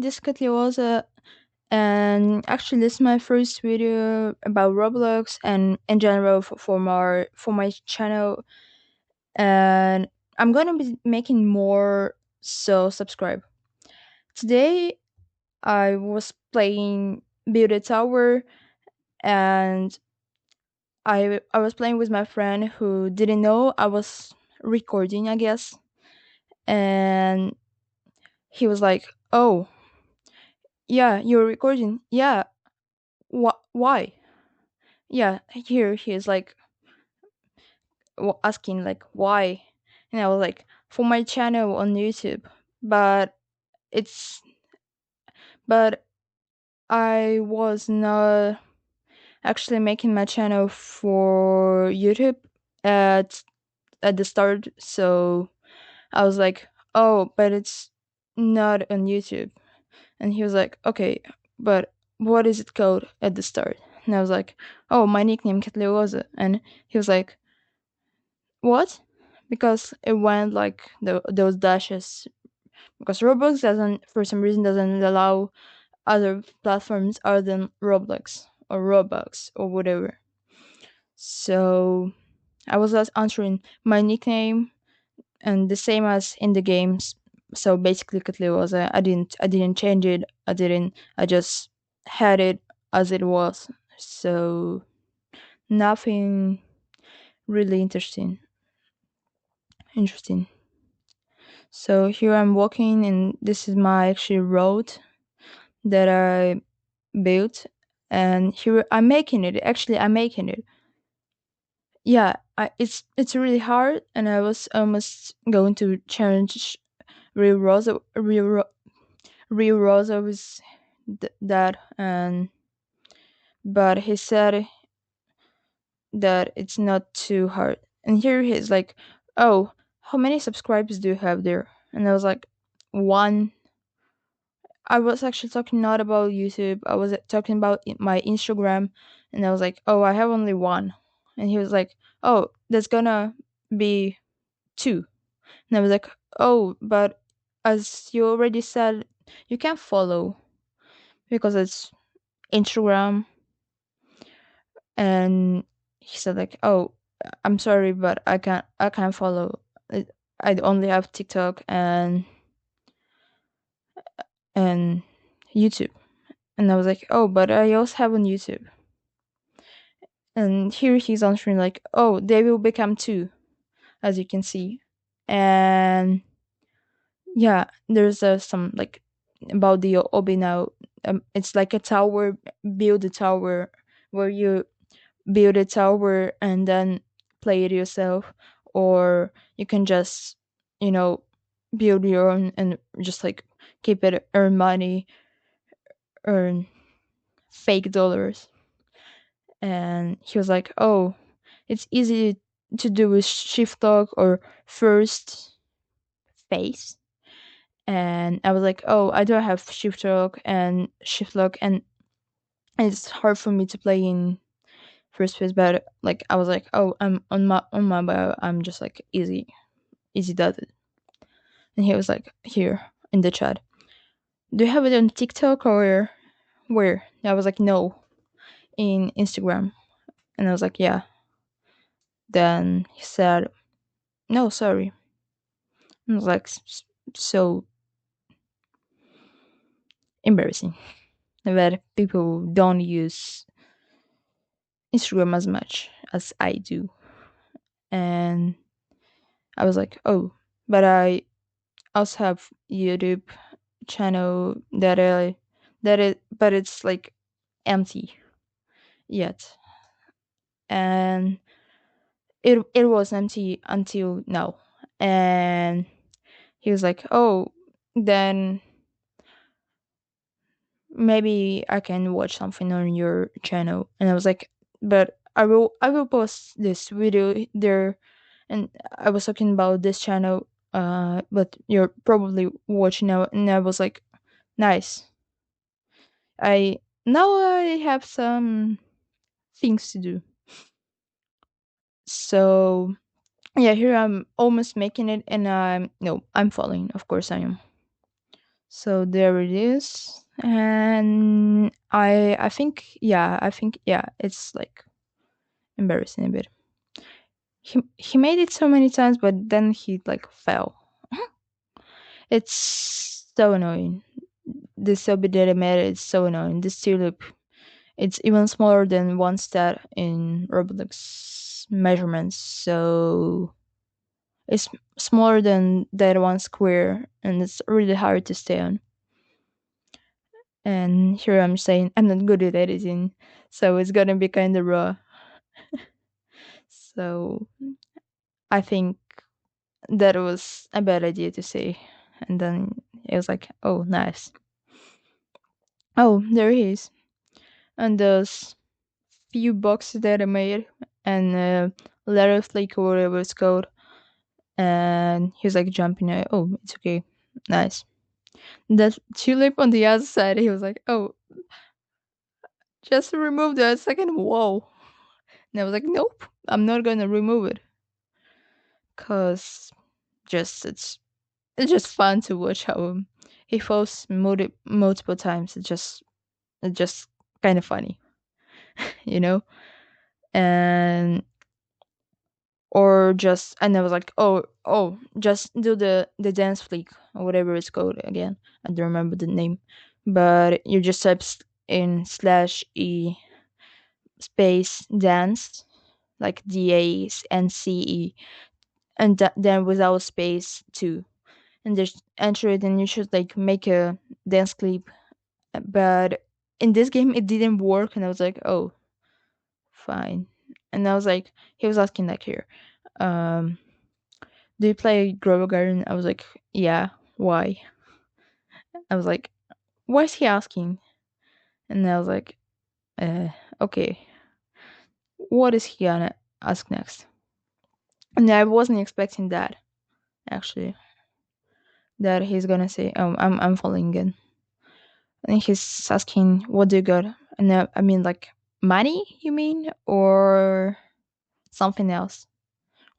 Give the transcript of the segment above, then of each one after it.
this is Katlioza, and actually, this is my first video about Roblox and in general for my channel. And I'm gonna be making more, so subscribe. Today, I was playing Build a Tower, and I was playing with my friend who didn't know I was recording, I guess, and he was like, "Oh, yeah, you're recording. Yeah, why?" Yeah, here he is like asking like why, and I was like, for my channel on YouTube. But it's but I was not actually making my channel for YouTube at at the start, so I was like, oh, but it's not on YouTube. And he was like, okay, but what is it called at the start? And I was like, oh, my nickname Ketleoza. And he was like, what? Because it went like those dashes. Because Roblox doesn't, for some reason, doesn't allow other platforms other than Roblox or Roblox or whatever. So I was just answering my nickname and the same as in the games. So basically, Katli was I didn't change it. I just had it as it was. So nothing really interesting. So here I'm walking, and this is my actual road that I built. And here I'm making it. Actually, I'm making it. Yeah, it's really hard, and I was almost going to challenge Real Rosa was that, and but he said that it's not too hard. And here he's like, "Oh, how many subscribers do you have there?" And I was like, "One." I was actually talking not about YouTube. I was talking about my Instagram, and I was like, "Oh, I have only one." And he was like, "Oh, that's gonna be two." And I was like, "Oh, but as you already said, you can't follow because it's Instagram." And he said like, "Oh, I'm sorry, but I can't follow. I only have TikTok and YouTube." And I was like, "Oh, but I also have on YouTube." And here he's answering like, "Oh, they will become two, as you can see." And yeah, there's some like about the obi now. It's like a tower, build a tower, where you build a tower and then play it yourself, or you can just, you know, build your own and just like keep it, earn money, earn fake dollars. And he was like, oh, it's easy to do with shift lock or first face. And I was like, oh, I don't have shift lock, and it's hard for me to play in first phase. But like I was like, oh, I'm on my bio, I'm just like easy does it. And he was like, here in the chat, do you have it on TikTok or where? And I was like, no, in Instagram. And I was like, yeah. Then he said, no, sorry. And I was like, so embarrassing that people don't use Instagram as much as I do. And I was like, oh, but I also have YouTube channel but it's like empty yet. And it was empty until now. And he was like, oh, then maybe I can watch something on your channel. And I was like, but I will post this video there. And I was talking about this channel, but you're probably watching now. And I was like, nice. I Now I have some things to do. So yeah, here I'm almost making it, and I'm no, I'm falling. Of course I am. So there it is. And I think yeah, it's like embarrassing a bit. He made it so many times, but then he like fell. It's so annoying. This subit that I made is so annoying. This tulip, it's even smaller than one stat in Roblox measurements, so it's smaller than that one square, and it's really hard to stay on. And here I'm saying I'm not good at editing, so it's gonna be kind of raw. So I think that was a bad idea to say. And then it was like, oh, nice. Oh, there he is. And those few boxes that I made, and letter flick or whatever it's called. And he was like jumping out. Oh, it's okay. Nice. That tulip on the other side, he was like, oh, just remove the second wall. And I was like, nope, I'm not gonna remove it. Cause just it's just fun to watch how he falls multiple times. It's just kind of funny, you know. And or just and I was like, just do the dance flick or whatever it's called again. I don't remember the name, but you just type in slash e space dance like DANCE and then without space too, and just enter it, and you should like make a dance clip. But in this game it didn't work, and I was like, oh, fine. And I was like, he was asking like here, um do you play Grover Garden? I was like, yeah, why? I was like, why is he asking? And I was like, uh, okay, what is he gonna ask next? And I wasn't expecting that, actually, that he's gonna say, I'm falling in. And he's asking, what do you got? And I mean, like, money, you mean? Or something else?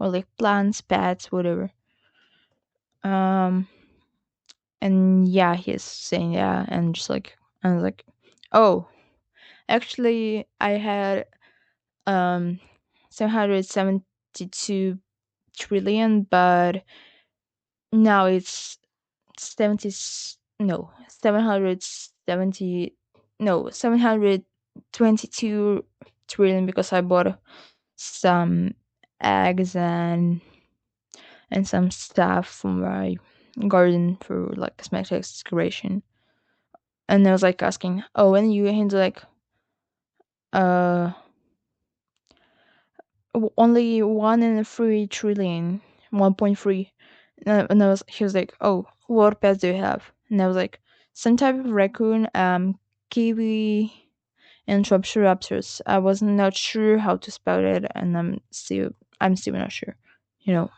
Or like plants, pets, whatever. Um, and yeah, he's saying yeah, and just like, I was like, oh, actually, I had 772 trillion, but now it's 70 no 770 no 722 trillion because I bought some eggs and some stuff from my garden for like cosmetic decoration. And I was like asking, oh, and you into like uh only 1 and 3 trillion, 1.3. And he was like, oh, what pets do you have? And I was like, some type of raccoon, kiwi, and Tropsyraptors. I was not sure how to spell it, and I'm still not sure, you know.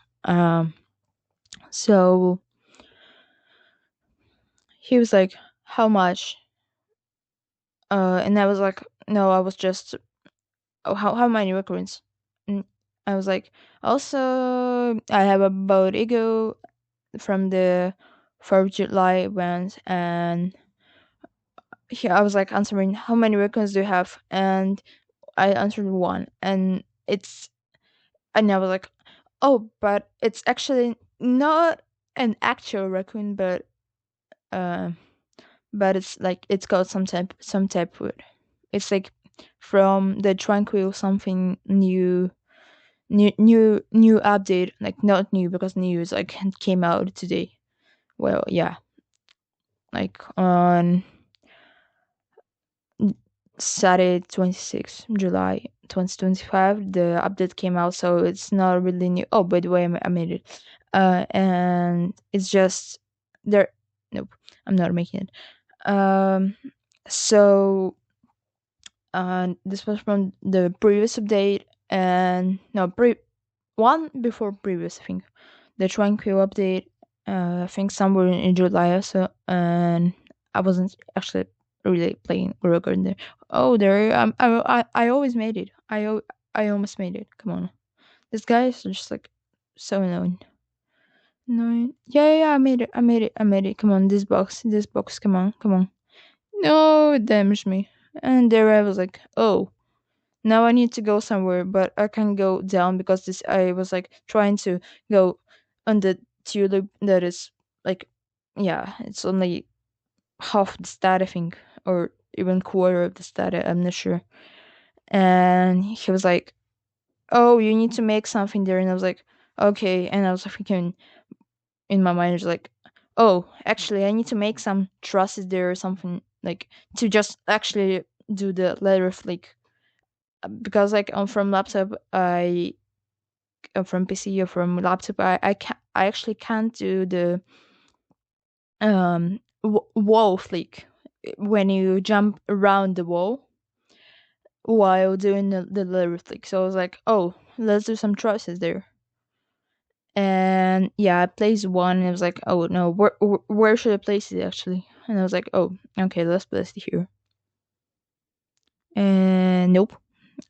So he was like, how much? And I was like, no, I was just, oh, how many raccoons? And I was like, also, I have a bald eagle from the 4th of July event, and I was like answering, how many raccoons do you have? And I answered one, and I was like, oh, but it's actually not an actual raccoon, uh, but it's like it's got some type wood. It's like from the tranquil something new update, like not new because new is like came out today. Well, yeah, like on Saturday 26th July 2025 the update came out, so it's not really new. Oh, by the way, I made it, and it's just there. Nope, I'm not making it. So this was from the previous update, and no, one before previous, I think, the tranquil update. I think somewhere in July also, and I wasn't actually really playing Rogue in there. Oh, there! I always made it. I almost made it. Come on, this guy is just like so annoying. No, yeah, yeah, I made it. I made it. I made it. Come on, this box. Come on, come on. No, it damaged me. And there I was like, oh, now I need to go somewhere, but I can't go down because this. I was like trying to go on the tulip that is like, yeah, it's only half the stat, I think, or even quarter of the stat. I'm not sure. And he was like, oh, you need to make something there, and I was like, okay. And I was thinking in my mind, I was like, oh, actually, I need to make some trusses there or something, like to just actually do the letter flick. Because like from laptop, from PC or from laptop, I actually can't do the wall flick when you jump around the wall while doing the letter flick. So I was like, oh, let's do some trusses there. And yeah, I placed one, and I was like, oh no, where should I place it actually? And I was like, oh, okay, let's place it here. And nope,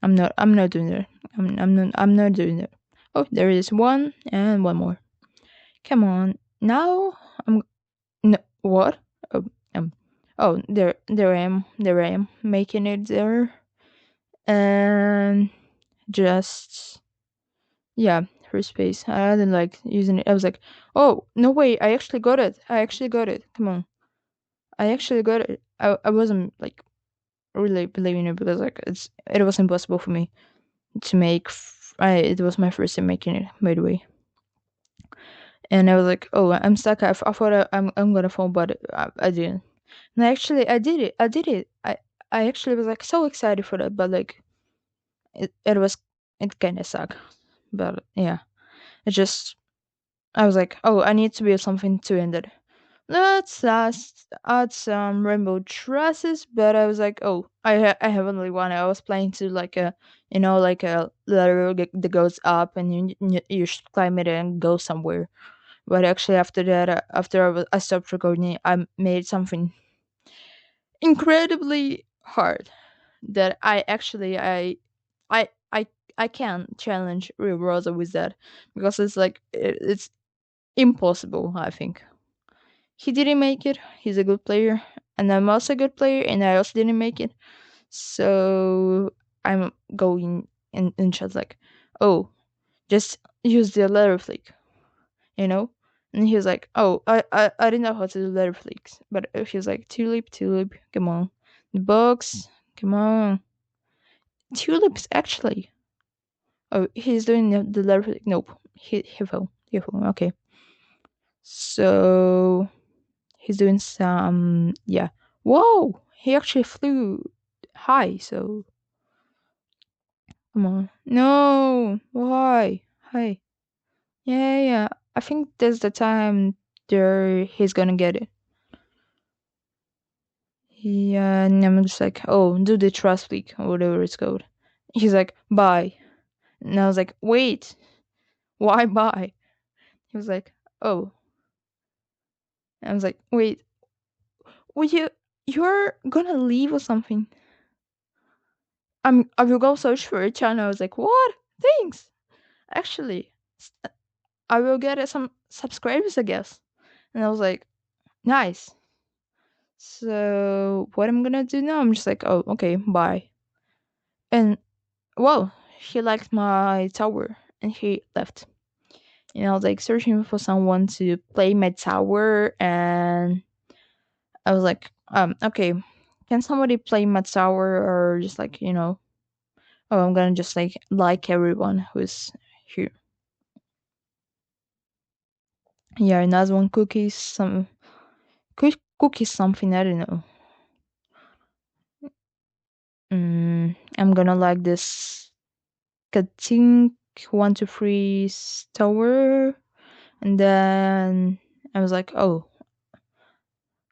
I'm not doing that. I'm not doing that. Oh, there is one and one more. Come on, now I'm no what? Oh, um, oh, there I am making it there, and just yeah, free space. I didn't like using it. I was like, oh no way, I actually got it. I actually got it. Come on, I actually got it. I wasn't like really believing it because like it was impossible for me to make. It was my first time making it, by the way, and I was like, oh, I'm stuck. I thought I'm gonna fall, but I didn't. And actually, I did it. I did it. I actually was like so excited for that, but like it was it kind of sucked. But yeah, it just I was like, oh, I need to build something to end it. Let's add some rainbow trusses, but I was like, oh, I have only one. I was planning to like a like a ladder that goes up, and you should climb it and go somewhere. But actually, after that, after I stopped recording, I made something incredibly hard that I I I can challenge Real Rosa with that because it's like it's impossible. I think he didn't make it. He's a good player, and I'm also a good player, and I also didn't make it. So I'm going in chat like, oh, just use the letter flick, you know. And he was like, oh, I didn't know how to do letter flicks, but he was like, tulip, come on, the box, come on, tulips actually. Oh, he's doing the letter flick. Nope, he fell. He fell. Okay, so he's doing some yeah. Whoa! He actually flew high, so come on. No! Why? Hi. Yeah, yeah. I think there's the time there he's gonna get it. Yeah, and I'm just like, oh, do the trust week or whatever it's called. He's like, bye. And I was like, wait, why bye? He was like, oh. And I was like, wait, will you're gonna leave or something? I will go search for it, and I was like, what? Thanks. Actually, I will get some subscribers, I guess. And I was like, nice. So what I'm gonna do now? I'm just like, oh, okay, bye. And well, he liked my tower, and he left. And I was like searching for someone to play my tower, and I was like, okay, can somebody play my tower, or just like oh, I'm gonna just like everyone who's here. Yeah, another one cookies, some cookies, something I don't know. I'm gonna like this Katink 123 tower, and then I was like, oh,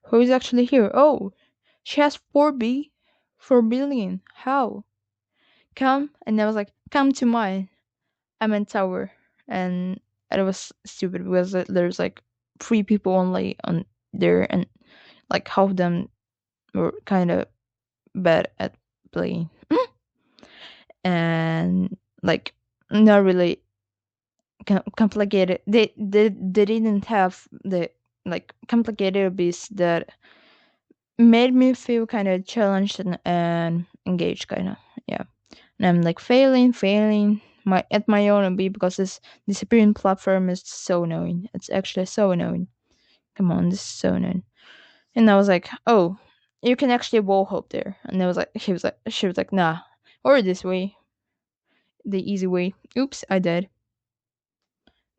who is actually here? Oh, she has 4 billion. How? Come, and I was like, come to mine. I'm in tower, and it was stupid because there's like 3 people only on there, and like half of them were kind of bad at playing, and like not really complicated. They didn't have the like complicated abyss that made me feel kind of challenged and engaged, kind of. Yeah, and I'm like failing my at my own a bit because this disappearing platform is so annoying. It's actually so annoying. Come on, this is so annoying. And I was like, oh, you can actually wall hop there. And I was like, she was like, nah, or this way, the easy way. Oops, I did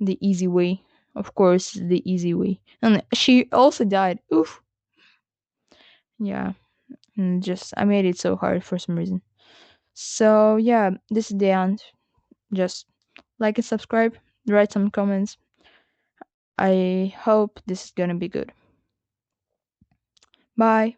the easy way. Of course, the easy way. And she also died. Oof. Yeah, and just I made it so hard for some reason. So yeah, this is the end. Just like and subscribe, write some comments. I hope this is gonna be good. Bye.